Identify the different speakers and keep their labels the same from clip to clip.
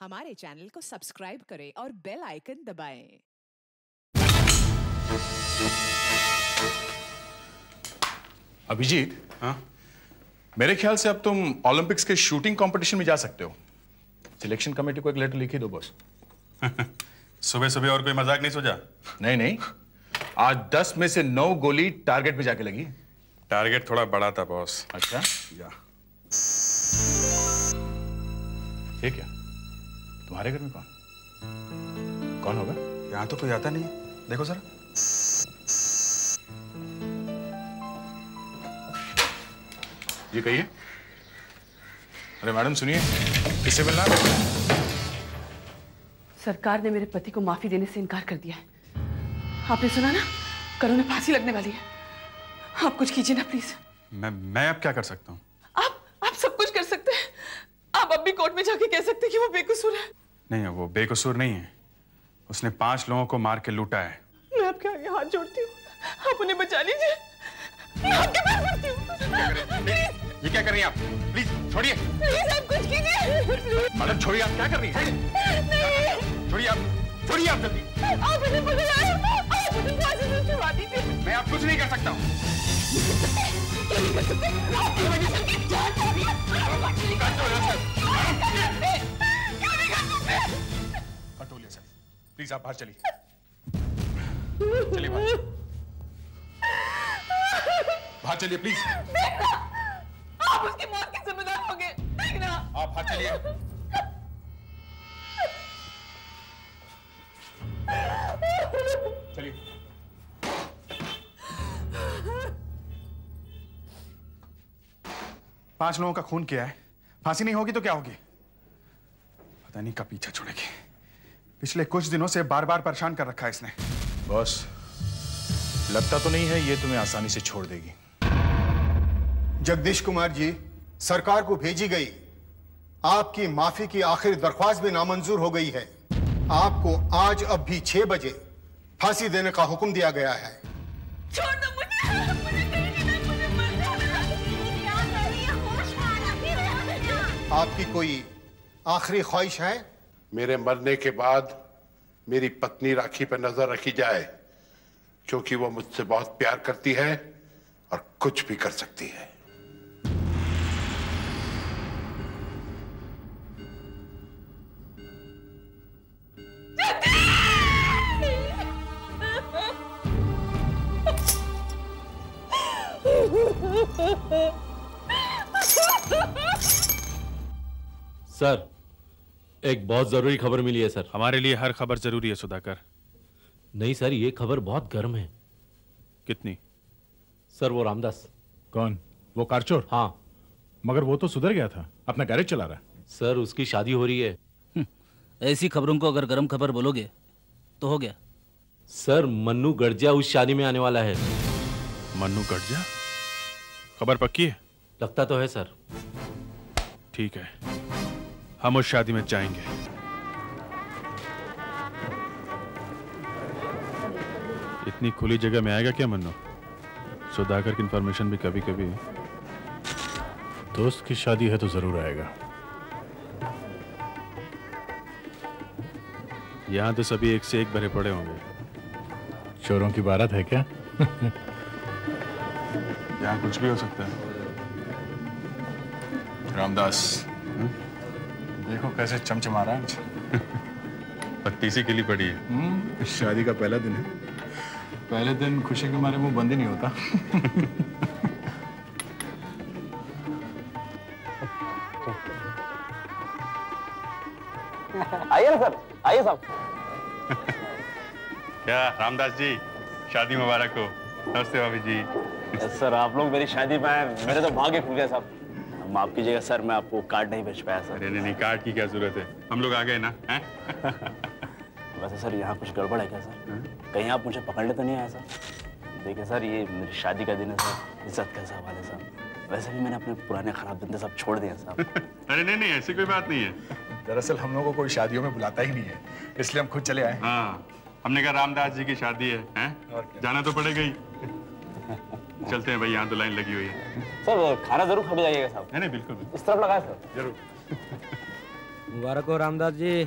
Speaker 1: हमारे चैनल को सब्सक्राइब करें और बेल आइकन दबाएं।
Speaker 2: अभिजीत, हाँ, मेरे ख्याल से अब तुम ओलंपिक्स के शूटिंग कंपटीशन में जा सकते हो। सिलेक्शन कमेटी को एक लेटर लिखी दो बस।
Speaker 3: सुबह सुबह और कोई मजाक नहीं सोचा?
Speaker 2: नहीं नहीं, आज 10 में से 9 गोली टारगेट पे जाके लगी।
Speaker 3: टारगेट थोड़ा बड़ा था बॉस।
Speaker 2: अच्छा, या ये क्या? तुम्हारे घर में कौन होगा?
Speaker 3: यहाँ तो कोई आता नहीं है, देखो सर।
Speaker 2: जी कहिए। अरे मैडम सुनिए, किससे मिलना है?
Speaker 4: सरकार ने मेरे पति को माफी देने से इनकार कर दिया है। आपने सुना ना, कल उन्हें फांसी लगने वाली है। आप कुछ कीजिए ना प्लीज।
Speaker 3: मैं अब क्या कर सकता हूँ?
Speaker 4: आप सब कुछ कर सकते हैं। आप अब भी कोर्ट में जाके कह सकते हैं कि वो बेकसूर है।
Speaker 3: नहीं, वो बेकसूर नहीं है। उसने 5 लोगों को मार के लूटा है।
Speaker 4: मैं आपके आगे हाथ जोड़ती हूँ, आप उन्हें बचा लीजिए। मैं आपके पैर पड़ती हूँ।
Speaker 3: ये क्या कर रही हैं आप? प्लीज छोड़िए।
Speaker 4: प्लीज आप कुछ कीजिए।
Speaker 3: मैडम छोड़िए, आप क्या कर रही हैं? छोड़िए आप जल्दी।
Speaker 4: आप उन्हें पकड़ाए, आप उन्हें फांसी से छुड़ा दीजिए।
Speaker 3: मैं आप कुछ नहीं कर सकता हूँ। कंट्रोलिए सर, प्लीज आप बाहर चलिए। चलिए बाहर चलिए प्लीज।
Speaker 4: आप उसकी मौत के जिम्मेदार होंगे, देखना।
Speaker 3: आप बाहर चलिए। चलिए। पांच लोगों का खून किया है, फांसी नहीं होगी तो क्या होगी? पता नहीं कब पीछा छोड़ेगी। पिछले कुछ दिनों से बार बार परेशान कर रखा है इसने।
Speaker 2: बॉस, लगता तो नहीं है ये तुम्हें आसानी से छोड़ देगी।
Speaker 5: जगदीश कुमार जी, सरकार को भेजी गई आपकी माफी की आखिरी दरख्वास्त भी नामंजूर हो गई है। आपको आज अब भी 6 बजे फांसी देने का हुक्म दिया गया है।
Speaker 4: छोड़ दो मुझे मर जाना।
Speaker 5: आपकी कोई आखिरी ख्वाहिश है?
Speaker 6: मेरे मरने के बाद मेरी पत्नी राखी पर नजर रखी जाए, क्योंकि वो मुझसे बहुत प्यार करती है और कुछ भी कर सकती है।
Speaker 7: सर, एक बहुत जरूरी खबर मिली है सर।
Speaker 3: हमारे लिए हर खबर जरूरी है सुधाकर।
Speaker 7: नहीं सर, ये खबर बहुत गर्म है।
Speaker 3: कितनी?
Speaker 7: सर, वो रामदास।
Speaker 8: कौन? वो कारचोर?
Speaker 7: हाँ।
Speaker 8: मगर वो तो सुधर गया था, अपना गैरेज चला रहा है।
Speaker 7: सर, उसकी शादी हो रही है।
Speaker 9: ऐसी खबरों को अगर गर्म खबर बोलोगे तो हो गया।
Speaker 7: सर, मन्नू गड़जिया उस शादी में आने वाला है।
Speaker 3: मन्नू गड़जिया? खबर पक्की है?
Speaker 7: लगता तो है सर।
Speaker 3: ठीक है, हम उस शादी में जाएंगे। इतनी खुली जगह में आएगा क्या मन्नू? सुधाकर की इंफॉर्मेशन भी कभी कभी।
Speaker 8: दोस्त की शादी है तो जरूर आएगा।
Speaker 3: यहां तो सभी एक से एक भरे पड़े होंगे।
Speaker 8: चोरों की बारात है क्या?
Speaker 3: यहाँ कुछ भी हो सकता है।
Speaker 2: रामदास, देखो कैसे चमचमा रहा है।
Speaker 3: पत्तीसी के लिए पड़ी है।
Speaker 2: शादी का पहला दिन है। पहले दिन खुशी के मारे मुंह बंद ही नहीं होता।
Speaker 10: आइए ना सर, आइए साहब।
Speaker 3: क्या रामदास जी, शादी मुबारक हो। नमस्ते भाभी जी।
Speaker 10: सर, आप लोग मेरी शादी में आए, मेरे तो भाग्य खुल गया साहब। माफ कीजिएगा सर, मैं आपको कार्ड नहीं भेज पाया सर।
Speaker 3: अरे नहीं, कार्ड की क्या जरूरत है, हम लोग आ गए ना। हैं?
Speaker 10: वैसे सर, यहाँ कुछ गड़बड़ है क्या सर? कहीं आप मुझे पकड़ने तो नहीं आए सर? देखिए सर, ये मेरी शादी का दिन है सर, इज्जत का सवाल है साहब। वैसे भी मैंने अपने पुराने खराब दिन सब छोड़ दिए साहब।
Speaker 3: अरे नहीं, ऐसी कोई बात नहीं है।
Speaker 2: दरअसल हम लोगों को कोई शादियों में बुलाता ही नहीं है, इसलिए हम खुद चले आए।
Speaker 3: हाँ, हमने कहा रामदास जी की शादी है, जाना तो पड़ेगा ही। चलते हैं भाई, यहाँ तो लाइन लगी हुई है।
Speaker 10: सर खाना जरूर खा के जाइएगा साहब।
Speaker 3: नहीं बिल्कुल
Speaker 10: इस तरफ लगाए सर।
Speaker 3: जरूर।
Speaker 11: मुबारक हो रामदास जी।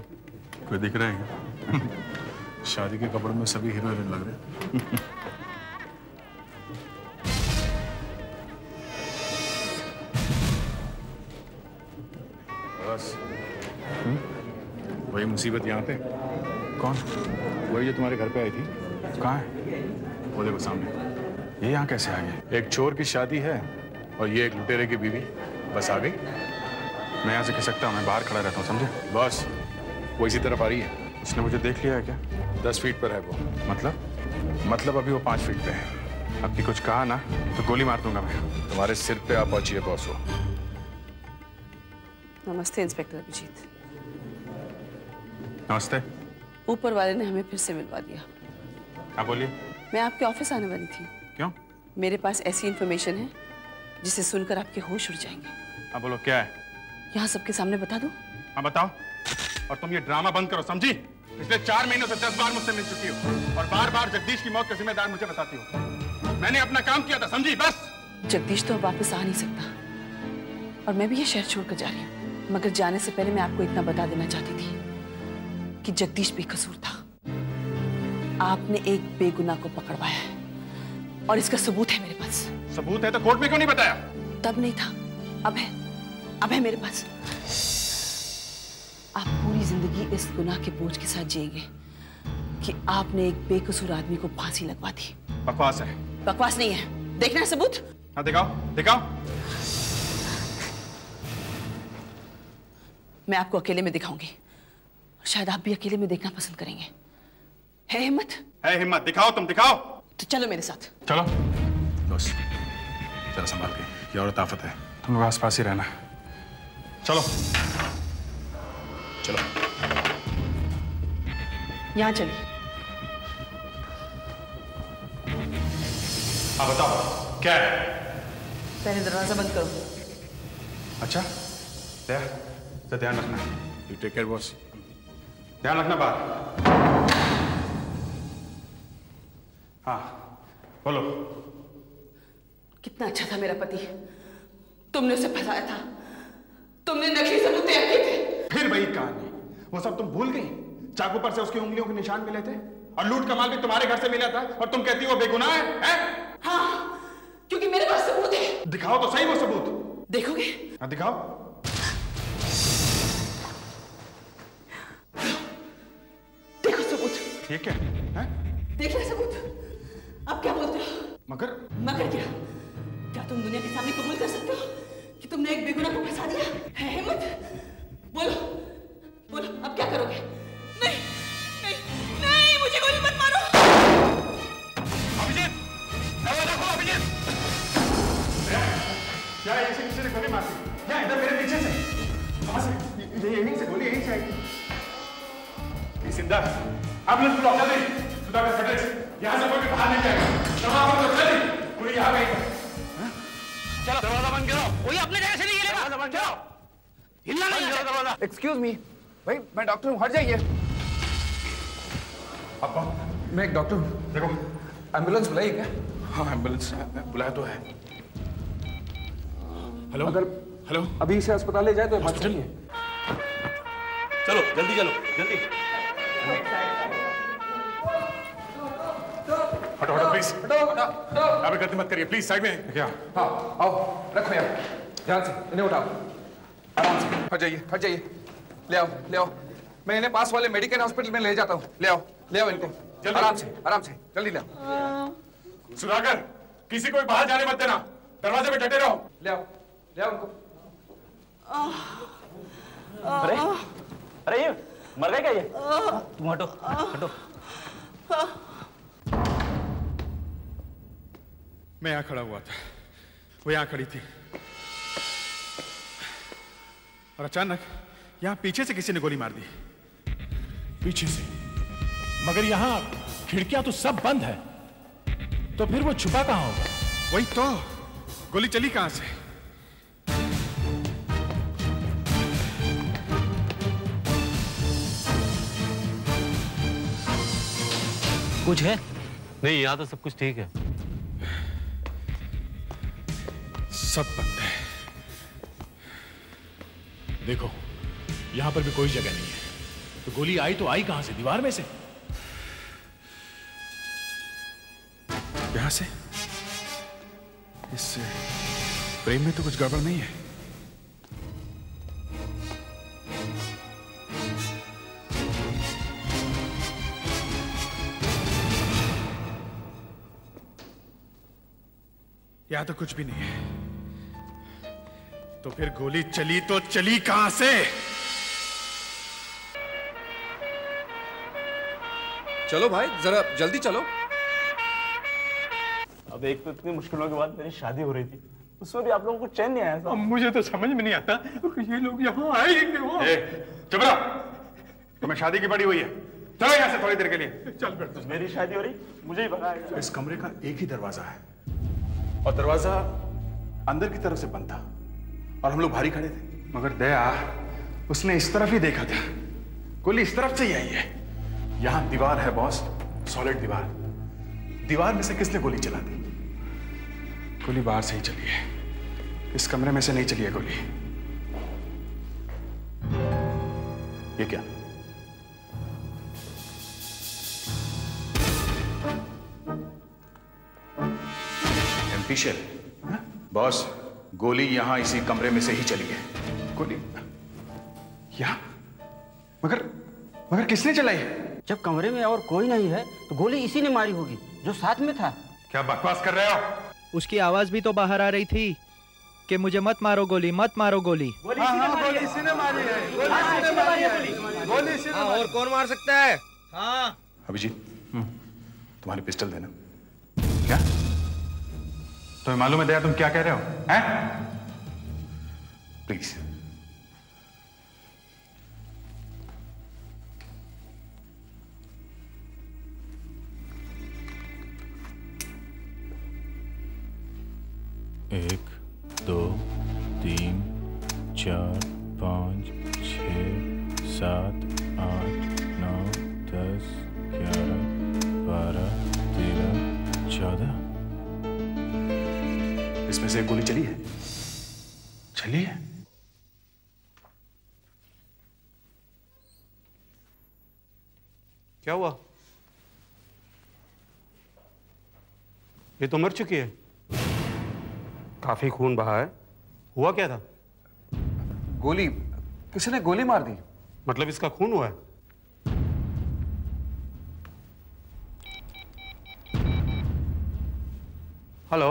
Speaker 3: कोई दिख रहा है क्या?
Speaker 2: शादी के कपड़ों में सभी हीरो हीरोइन लग रहे हैं। बस वही मुसीबत यहाँ पे।
Speaker 3: कौन?
Speaker 2: वही जो तुम्हारे घर पे आई थी।
Speaker 3: कहाँ है?
Speaker 2: वो देखो सामने।
Speaker 3: ये यहाँ कैसे आ गए?
Speaker 2: एक चोर की शादी है और ये एक लुटेरे की बीवी। बस आ गई।
Speaker 3: मैं यहाँ से खिसकता हूँ, मैं बाहर खड़ा रहता हूँ, समझे?
Speaker 2: बस वो इसी तरफ आ रही है।
Speaker 3: उसने मुझे देख लिया है क्या?
Speaker 2: 10 फीट पर है वो।
Speaker 3: मतलब
Speaker 2: अभी वो 5 फीट पे है।
Speaker 3: अब भी कुछ कहा ना तो गोली मार दूंगा मैं।
Speaker 2: तुम्हारे सिर पे आप पहुंचिए बॉस हो।
Speaker 4: नमस्ते इंस्पेक्टर अभिजीत।
Speaker 3: नमस्ते।
Speaker 4: ऊपर वाले ने हमें फिर से मिलवा दिया।
Speaker 3: हाँ बोलिए।
Speaker 4: मैं आपके ऑफिस आने वाली थी।
Speaker 3: क्यों?
Speaker 4: मेरे पास ऐसी इंफॉर्मेशन है जिसे सुनकर आपके होश उड़ जाएंगे।
Speaker 3: हाँ बोलो, क्या है?
Speaker 4: यहाँ सबके सामने बता दूं?
Speaker 3: हाँ बताओ। और तुम ये ड्रामा बंद करो, समझी? पिछले 4 महीनों से 10 बार मुझसे मिल चुकी हो और बार-बार जगदीश की मौत का जिम्मेदार मुझे बताती हो। मैंने अपना काम किया था, समझी? बस।
Speaker 4: जगदीश तो अब वापस आ नहीं सकता और मैं भी ये शहर छोड़कर जा रही हूँ, मगर जाने से पहले मैं आपको इतना बता देना चाहती थी कि जगदीश बेकसूर था। आपने एक बेगुनाह को पकड़वाया है और इसका सबूत है मेरे पास।
Speaker 3: सबूत है तो कोर्ट में क्यों नहीं बताया?
Speaker 4: तब नहीं था, अब है मेरे पास। आप पूरी जिंदगी इस गुनाह के बोझ के साथ जिएंगे कि आपने एक बेकसूर आदमी को फांसी लगवा दी।
Speaker 3: बकवास है।
Speaker 4: बकवास नहीं है, देखना है सबूत?
Speaker 3: हाँ दिखाओ, दिखाओ।
Speaker 4: मैं आपको अकेले में दिखाऊंगी, शायद आप भी अकेले में देखना पसंद करेंगे। है हिम्मत?
Speaker 3: है हिम्मत, दिखाओ, तुम दिखाओ।
Speaker 4: तो चलो मेरे साथ।
Speaker 3: चलो।
Speaker 2: बस जरा संभाल के, ये औरत आफत है।
Speaker 3: तुम लोग आसपास ही रहना। चलो
Speaker 2: चलो।
Speaker 4: यहाँ चलिए।
Speaker 3: हाँ बताओ, क्या है?
Speaker 4: पहले दरवाजा बंद करो।
Speaker 3: अच्छा, तो ध्यान रखना।
Speaker 2: You take care boss.
Speaker 3: ध्यान रखना बात। हाँ बोलो।
Speaker 4: कितना अच्छा था मेरा पति, तुमने उसे फंसाया था, तुमने नकली सबूत तैयार किए थे।
Speaker 3: फिर वही कहानी, वो सब तुम भूल गई? चाकू पर से उसकी उंगलियों के निशान मिले थे और लूट का माल भी तुम्हारे घर से मिला था और तुम कहती हो बेगुनाह है?
Speaker 4: हाँ, क्योंकि मेरे पास सबूत है।
Speaker 3: दिखाओ तो सही वो सबूत।
Speaker 4: देखोगे?
Speaker 3: हाँ दिखाओ।
Speaker 4: देखो सबूत।
Speaker 3: ये क्या है?
Speaker 4: देख ले सबूत। अब क्या बोलते हो?
Speaker 3: मगर
Speaker 4: क्या? क्या तुम दुनिया के सामने कबूल कर सकते हो कि तुमने एक बेगुनाह को फंसा दिया? है हिम्मत? बोलो, बोलो, अब क्या करोगे? नहीं, नहीं, नहीं, मुझे गोली मत मारो।
Speaker 3: अभिजीत, दरवाजा खोलो अभिजीत। क्या ऐसे किसी ने गोली मार दी? क्या इधर मेरे पीछे से? कहाँ से? यहीं से गोली यहीं से आई। सिद्धार्थ, एम्बुलेंस बुलाओ जल्दी। सुधाकर फटेज, यहाँ से कोई भी बाहर नहीं जाएगा। दरवाजा बंद करो जल्दी। पूरी यहाँ गई।
Speaker 11: चलो दरवाजा बंद करो। कोई अपने जगह से नहीं हिलेगा।
Speaker 3: दरवाजा बंद करो।
Speaker 11: हिलना नहीं है दरवाजा।
Speaker 12: एक्सक्यूज मी, भाई मैं डॉक्टर हूँ, हट जाइए।
Speaker 3: आप कौन?
Speaker 12: मैं एक डॉक्टर हूँ।
Speaker 3: देखो,
Speaker 12: एम्बुलेंस बुलाई क्या?
Speaker 3: हाँ एम्बुलेंस बुलाया तो है।
Speaker 8: हेलो
Speaker 12: अगर
Speaker 8: हेलो,
Speaker 12: अभी इसे अस्पताल ले जाए तो बच सकती है।
Speaker 7: चलो जल्दी चलो जल्दी।
Speaker 3: हटो हटो प्लीज।
Speaker 12: हटो हटो।
Speaker 3: आप गलती मत करिए प्लीज, साइड में। क्या?
Speaker 12: हाँ आओ, रखो यहाँ, ध्यान से इन्हें उठाओ, आराम से। हट जाइए, हट जाइए। ले आओ, ले आओ। मैं इन्हें पास वाले मेडिकल हॉस्पिटल में ले जाता हूँ। ले आओ, ले आओ इनको। आराम से, आराम से, जल्दी ले आओ।
Speaker 3: सुधाकर, किसी को भी बाहर जाने मत देना। दरवाजे पे डटे रहो।
Speaker 12: ले आओ, ले आओ उनको।
Speaker 10: अरे अरे ये मर गए क्या ये? तुम हटो हटो।
Speaker 3: मैं यहाँ खड़ा हुआ था, वो यहाँ खड़ी थी और अचानक यहाँ पीछे से किसी ने गोली मार दी।
Speaker 8: पीछे से? मगर यहाँ खिड़कियां तो सब बंद है, तो फिर वो छुपा कहाँ होगा?
Speaker 3: वही तो, गोली चली कहाँ से?
Speaker 7: कुछ है? नहीं, यहाँ तो सब कुछ ठीक है।
Speaker 3: सब बंद है।
Speaker 8: देखो, यहां पर भी कोई जगह नहीं है। तो गोली आई तो आई कहां से? दीवार में से?
Speaker 3: यहां से? इस फ्रेम में तो कुछ गड़बड़ नहीं है। यहां तो कुछ भी नहीं है। तो फिर गोली चली तो चली कहां से?
Speaker 12: चलो भाई, जरा जल्दी चलो।
Speaker 10: अब एक तो इतनी मुश्किलों के बाद मेरी शादी हो रही थी, उसमें भी आप लोगों को चैन नहीं आया था।
Speaker 3: मुझे तो समझ में नहीं आता ये लोग यहाँ आए क्यों? चुप रहो, तुम्हें शादी की बड़ी हुई है। चलो यहाँ से थोड़ी देर के लिए। चल बैठ।
Speaker 10: मेरी शादी हो रही, मुझे ही भगाएगा।
Speaker 3: इस कमरे का एक ही दरवाजा है और दरवाजा अंदर की तरफ से बंद था और हम लोग बाहर ही खड़े थे। मगर दया, उसने इस तरफ ही देखा था। गोली इस तरफ से ही आई है। यहाँ दीवार है बॉस, सॉलिड दीवार। दीवार में से किसने गोली चला दी? गोली बाहर से ही चली है, इस कमरे में से नहीं चली है गोली।
Speaker 2: ये क्या? Empty shell. बॉस, गोली यहां इसी कमरे में से ही चली है।
Speaker 3: गोली यहाँ? मगर मगर किसने चलाई?
Speaker 13: जब कमरे में और कोई नहीं है तो गोली इसी ने मारी होगी जो साथ में था।
Speaker 3: क्या बकवास कर रहे हो?
Speaker 14: उसकी आवाज भी तो बाहर आ रही थी कि मुझे मत मारो गोली, मत मारो गोली।
Speaker 12: गोली इसी ने मारी है। गोली इसी ने। और कौन मार सकता है? हाँ
Speaker 2: अभिजीत, तुम्हारी पिस्टल देना।
Speaker 3: क्या तुम्हें मालूम है दया तुम क्या कह रहे हो? हैं?
Speaker 2: प्लीज।
Speaker 8: एक, दो, तीन, चार, 5, 6, 7, 8, 9, 10, 11, 12, 13, 14।
Speaker 2: इसमें से एक गोली चली है।
Speaker 3: चली है?
Speaker 15: क्या हुआ? ये तो मर चुकी है। काफी खून बहा है। हुआ क्या था?
Speaker 12: गोली, किसी ने गोली मार दी।
Speaker 15: मतलब इसका खून हुआ है? Hello,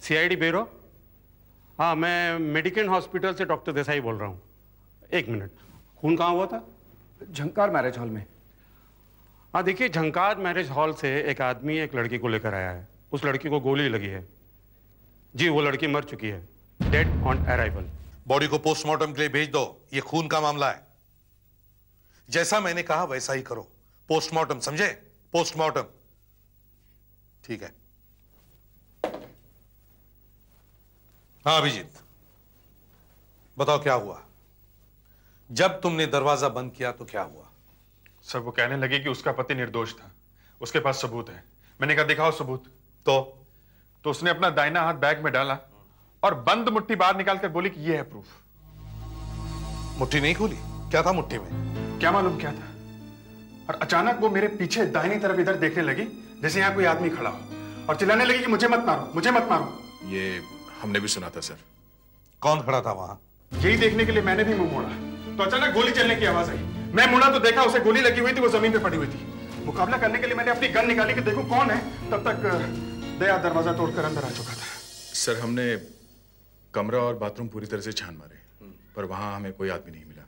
Speaker 15: CID bureau. हाँ, मैं मेडिकेन हॉस्पिटल से डॉक्टर देसाई बोल रहा हूँ। एक मिनट, खून कहाँ हुआ था?
Speaker 12: झंकार मैरिज हॉल में।
Speaker 15: हाँ देखिए, झंकार मैरिज हॉल से एक आदमी एक लड़की को लेकर आया है। उस लड़की को गोली लगी है। जी, वो लड़की मर चुकी है, डेड ऑन अराइवल।
Speaker 6: बॉडी को पोस्टमार्टम के लिए भेज दो। ये खून का मामला है। जैसा मैंने कहा वैसा ही करो। पोस्टमार्टम, समझे? पोस्टमार्टम। ठीक है। हाँ अभिजीत, बताओ क्या हुआ? जब तुमने दरवाजा बंद किया तो क्या हुआ?
Speaker 3: सर, वो कहने लगे कि उसका पति निर्दोष था, उसके पास सबूत है। मैंने कहा दिखाओ सबूत। तो उसने अपना दाहिना हाथ बैग में डाला और बंद मुट्ठी बाहर निकालकर बोली कि ये है प्रूफ।
Speaker 6: मुट्ठी नहीं खोली? क्या था मुट्ठी में?
Speaker 3: क्या मालूम क्या था। और अचानक वो मेरे पीछे दाहिनी तरफ इधर देखने लगी जैसे यहाँ कोई आदमी खड़ा हो और चिल्लाने लगी कि मुझे मत मारो, मुझे मत मारो।
Speaker 2: ये हमने भी सुना था सर।
Speaker 6: कौन खड़ा था वहां?
Speaker 3: यही देखने के लिए मैंने भी मुंह मोड़ा तो अचानक गोली चलने की आवाज आई। मैं मुड़ा तो देखा उसे गोली लगी हुई थी, वो जमीन पे पड़ी हुई थी। मुकाबला करने के लिए मैंने अपनी गन निकाली कि देखूं कौन है। तब तक दया दरवाजा तोड़कर अंदर आ चुका था।
Speaker 2: सर, हमने कमरा और बाथरूम पूरी तरह से छान मारे, पर वहां हमें कोई आदमी नहीं मिला।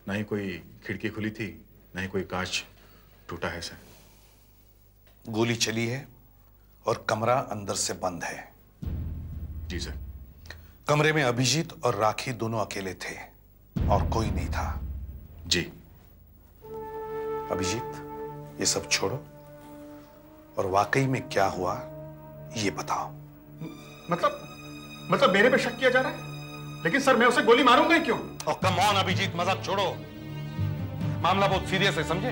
Speaker 2: ना ही कोई खिड़की खुली थी, ना ही कोई कांच टूटा है सर।
Speaker 6: गोली चली है और कमरा अंदर से बंद है।
Speaker 2: जी सर।
Speaker 6: कमरे में अभिजीत और राखी दोनों अकेले थे और कोई नहीं था।
Speaker 2: जी।
Speaker 6: अभिजीत, ये सब छोड़ो और वाकई में क्या हुआ ये बताओ।
Speaker 3: मतलब मेरे पे शक किया जा रहा है? लेकिन सर, मैं उसे गोली मारूंगा ही क्यों?
Speaker 6: और कम ऑन अभिजीत, मजाक छोड़ो। मामला बहुत सीरियस है, समझे?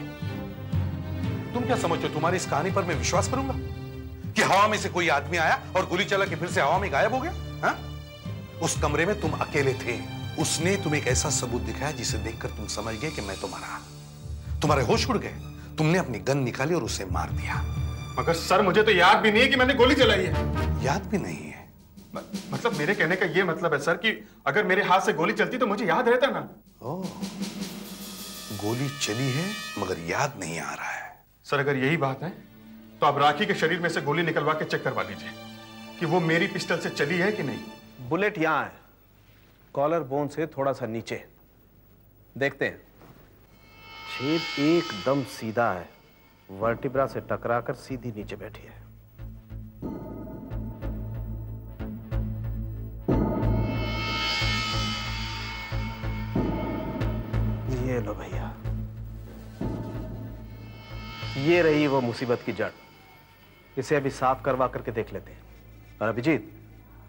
Speaker 6: तुम क्या समझते हो तुम्हारी इस कहानी पर मैं विश्वास करूंगा कि हवा में से कोई आदमी आया और गोली चला के फिर से हवा में गायब हो गया? हाँ? उस कमरे में तुम अकेले थे
Speaker 16: उसने तुम्हें एक ऐसा सबूत दिखाया जिसे देखकर तुम समझ गए कि मैं तो मरा। तुम्हारे होश उड़ गए, तुमने अपनी गन निकाली और उसे मार दिया।
Speaker 3: मगर सर मुझे तो याद भी नहीं है कि मैंने गोली चलाई है।
Speaker 16: याद भी नहीं है?
Speaker 3: मतलब मेरे कहने का ये मतलब है सर कि अगर मेरे हाथ से गोली चलती तो मुझे याद रहता ना।
Speaker 16: ओह, गोली चली है मगर याद नहीं आ रहा है।
Speaker 3: सर अगर यही बात है तो आप राखी के शरीर में से गोली निकलवा के चेक करवा लीजिए कि वो मेरी पिस्टल से चली है कि नहीं।
Speaker 17: बुलेट यहां है, कॉलर बोन से थोड़ा सा नीचे। देखते हैं। छेद एकदम सीधा है, वर्टिब्रा से टकराकर सीधी नीचे बैठी है। ये लो भैया, ये रही वो मुसीबत की जड़। इसे अभी साफ करवा करके देख लेते हैं। और अभिजीत,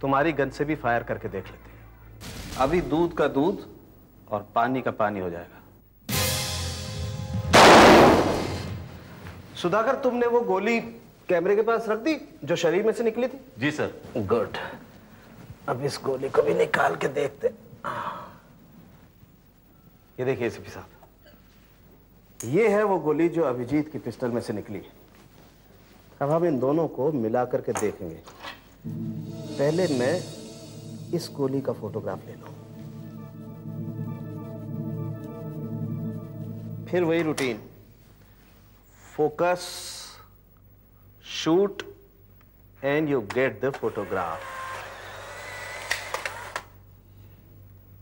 Speaker 17: तुम्हारी गन से भी फायर करके देख लेते हैं। अभी दूध का दूध और पानी का पानी हो जाएगा। सुधाकर, तुमने वो गोली कैमरे के पास रख दी जो शरीर में से निकली थी?
Speaker 7: जी सर।
Speaker 17: गुड। अब इस गोली को भी निकाल के देखते। ये देखिए एसीपी साहब, ये है वो गोली जो अभिजीत की पिस्टल में से निकली है। अब हम इन दोनों को मिला करके देखेंगे। पहले मैं इस गोली का फोटोग्राफ ले लूं, फिर वही routine, focus, shoot and you get the photograph.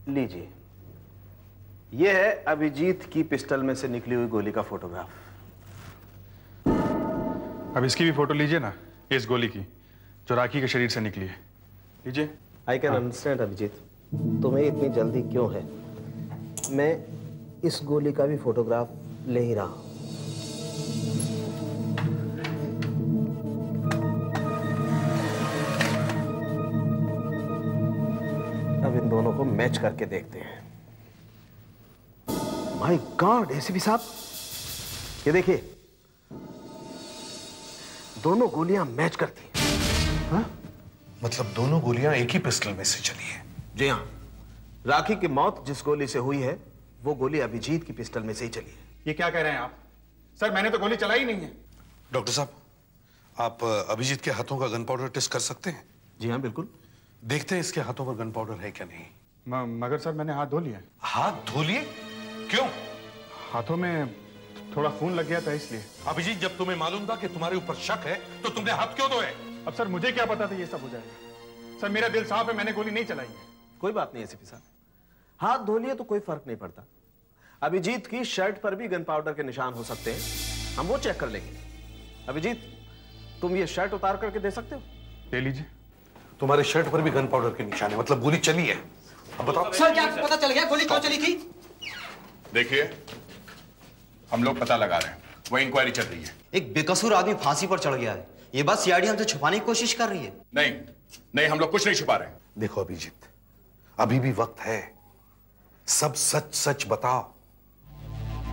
Speaker 17: लीजिए, यह है अभिजीत की पिस्टल में से निकली हुई गोली का फोटोग्राफ।
Speaker 3: अब इसकी भी फोटो लीजिए ना, इस गोली की जो राखी के शरीर से निकली है। लीजिए।
Speaker 17: आई कैन अंडरस्टैंड अभिजीत, तुम्हें इतनी जल्दी क्यों है। मैं इस गोली का भी फोटोग्राफ ले ही रहा हूं। अब इन दोनों को मैच करके देखते हैं। माय गॉड एसीपी साहब, ये देखिए, दोनों गोलियां मैच करती हैं। हाँ?
Speaker 16: मतलब दोनों गोलियां एक ही पिस्टल में से चली है?
Speaker 17: जी हाँ, राखी की मौत जिस गोली से हुई है वो गोली अभिजीत की पिस्टल में से ही चली है।
Speaker 3: ये क्या कह रहे हैं आप? सर मैंने तो गोली चलाई नहीं है।
Speaker 16: डॉक्टर साहब, आप अभिजीत के हाथों का गन पाउडर टेस्ट कर सकते हैं?
Speaker 17: जी हाँ बिल्कुल।
Speaker 16: देखते हैं इसके हाथों पर गन पाउडर है क्या नहीं।
Speaker 3: मगर सर मैंने हाथ धो लिया।
Speaker 16: हाथ धो लिए? क्यों?
Speaker 3: हाथों में थोड़ा खून लग गया था इसलिए।
Speaker 16: अभिजीत, जब तुम्हें मालूम था कि तुम्हारे ऊपर शक है तो तुमने हाथ क्यों धोए?
Speaker 3: अब सर मुझे क्या पता था ये सब हो जाएगा। सर मेरा दिल साफ है, मैंने गोली नहीं चलाई है।
Speaker 17: कोई बात नहीं एसीपी साहब, हाथ धो लिए तो कोई फर्क नहीं पड़ता। अभिजीत की शर्ट पर भी गन पाउडर के निशान हो सकते हैं, हम वो चेक कर लेंगे। अभिजीत, तुम ये शर्ट उतार करके दे सकते हो?
Speaker 3: ले लीजिए।
Speaker 16: तुम्हारे शर्ट पर भी गन पाउडर के निशान है, मतलब गोली चली है। अब बताओ
Speaker 11: सर, क्या पता चल गया गोली क्यों चली थी?
Speaker 2: देखिए, हम लोग पता लगा रहे हैं, वो इंक्वायरी चल रही है।
Speaker 18: एक बेकसूर आदमी फांसी पर चढ़ गया है, ये बात सीआईडी हमसे छुपाने की कोशिश कर रही है।
Speaker 2: नहीं नहीं, हम लोग कुछ नहीं छुपा रहे।
Speaker 16: देखो अभिजीत, अभी भी वक्त है, सब सच सच बताओ,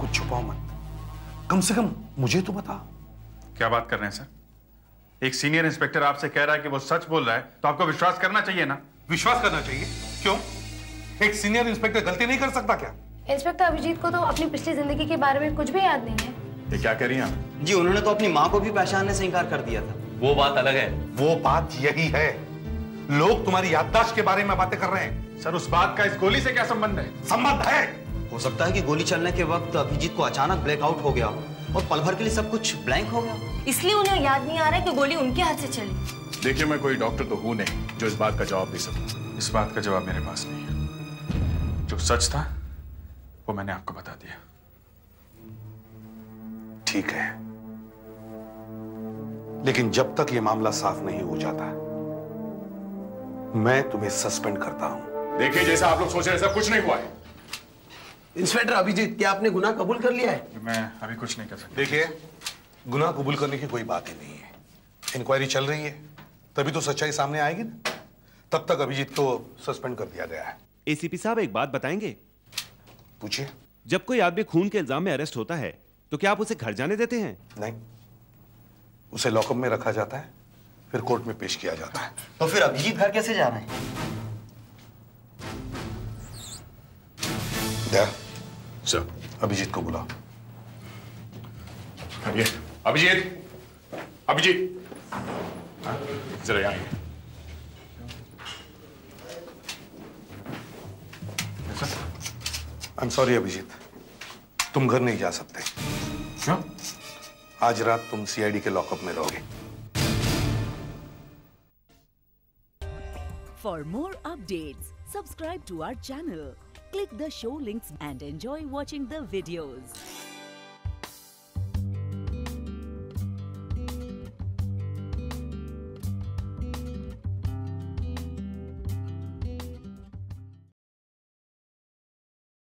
Speaker 16: कुछ छुपाओ मत। कम से कम मुझे तो बताओ।
Speaker 3: क्या बात कर रहे हैं सर? एक सीनियर इंस्पेक्टर आपसे कह रहा है कि वो सच बोल रहा है, तो आपको विश्वास करना चाहिए ना।
Speaker 16: विश्वास करना चाहिए? क्यों? एक सीनियर इंस्पेक्टर गलती नहीं कर सकता क्या?
Speaker 19: इंस्पेक्टर अभिजीत को तो अपनी पिछली जिंदगी के बारे में कुछ भी याद नहीं है।
Speaker 2: ये क्या कह रही हैं आप?
Speaker 18: जी, उन्होंने तो अपनी माँ को भी पहचानने से इनकार कर दिया था।
Speaker 7: वो बात अलग है।
Speaker 16: वो बात यही है, लोग तुम्हारी याददाश्त के बारे में बातें कर रहे हैं।
Speaker 3: सर उस बात का इस गोली से क्या संबंध है?
Speaker 16: संबंध है।
Speaker 18: हो सकता है कि गोली चलने के वक्त अभिजीत को अचानक ब्लैकआउट हो गया और पल भर के लिए सब कुछ ब्लैंक हो गया,
Speaker 19: इसलिए उन्हें याद नहीं आ रहा है कि गोली उनके हाथ से चली।
Speaker 2: देखिए, मैं कोई डॉक्टर तो हूं नहीं जो इस बात का जवाब दे सकूं।
Speaker 3: इस बात का जवाब मेरे पास नहीं है। जो सच था वो मैंने आपको बता दिया।
Speaker 16: ठीक है, लेकिन जब तक ये मामला साफ नहीं हो जाता मैं तुम्हें सस्पेंड करता हूं।
Speaker 2: देखिए, जैसा आप लोग सोच रहे हैं, कुछ नहीं हुआ है।
Speaker 17: इंस्पेक्टर अभिजीत, क्या आपने गुनाह कबूल कर लिया है?
Speaker 3: मैं अभी कुछ नहीं कर सकता।
Speaker 16: देखिए, गुनाह कबूल करने की कोई बात ही नहीं है। इंक्वायरी चल रही है, तभी तो सच्चाई सामने आएगी ना। तब तक अभिजीत को सस्पेंड कर दिया गया है।
Speaker 20: एसीपी साहब, एक बात बताएंगे?
Speaker 16: पूछिए।
Speaker 20: जब कोई आदमी खून के इल्जाम में अरेस्ट होता है तो क्या आप उसे घर जाने देते हैं?
Speaker 16: नहीं, उसे लॉकअप में रखा जाता है, फिर कोर्ट में पेश किया जाता है।
Speaker 18: तो फिर अभिजीत घर कैसे जा रहे हैं?
Speaker 16: दया,
Speaker 2: सर।
Speaker 16: अभिजीत को बुलाओ।
Speaker 2: अभिजीत, अभिजीत, जरा यहाँ आइए।
Speaker 16: आई एम सॉरी अभिजीत, तुम घर नहीं जा सकते।
Speaker 2: क्यों?
Speaker 16: आज रात तुम सीआईडी के लॉकअप में रहोगे।
Speaker 21: For more updates, subscribe to our channel, click the show links and enjoy watching the videos.